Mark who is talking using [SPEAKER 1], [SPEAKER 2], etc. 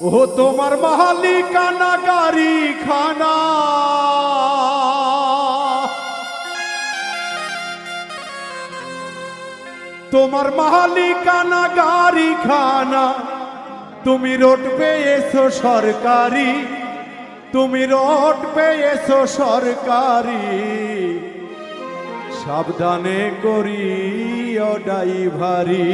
[SPEAKER 1] ও তোমার মালিকানা গাড়ি খানা, তোমার মালিকানা গাড়ি খানা, তুমি রোড পেয়েছো সরকারি, তুমি রোড পেয়েছো সরকারি, সাবধানে করি ও ড্রাইভারি।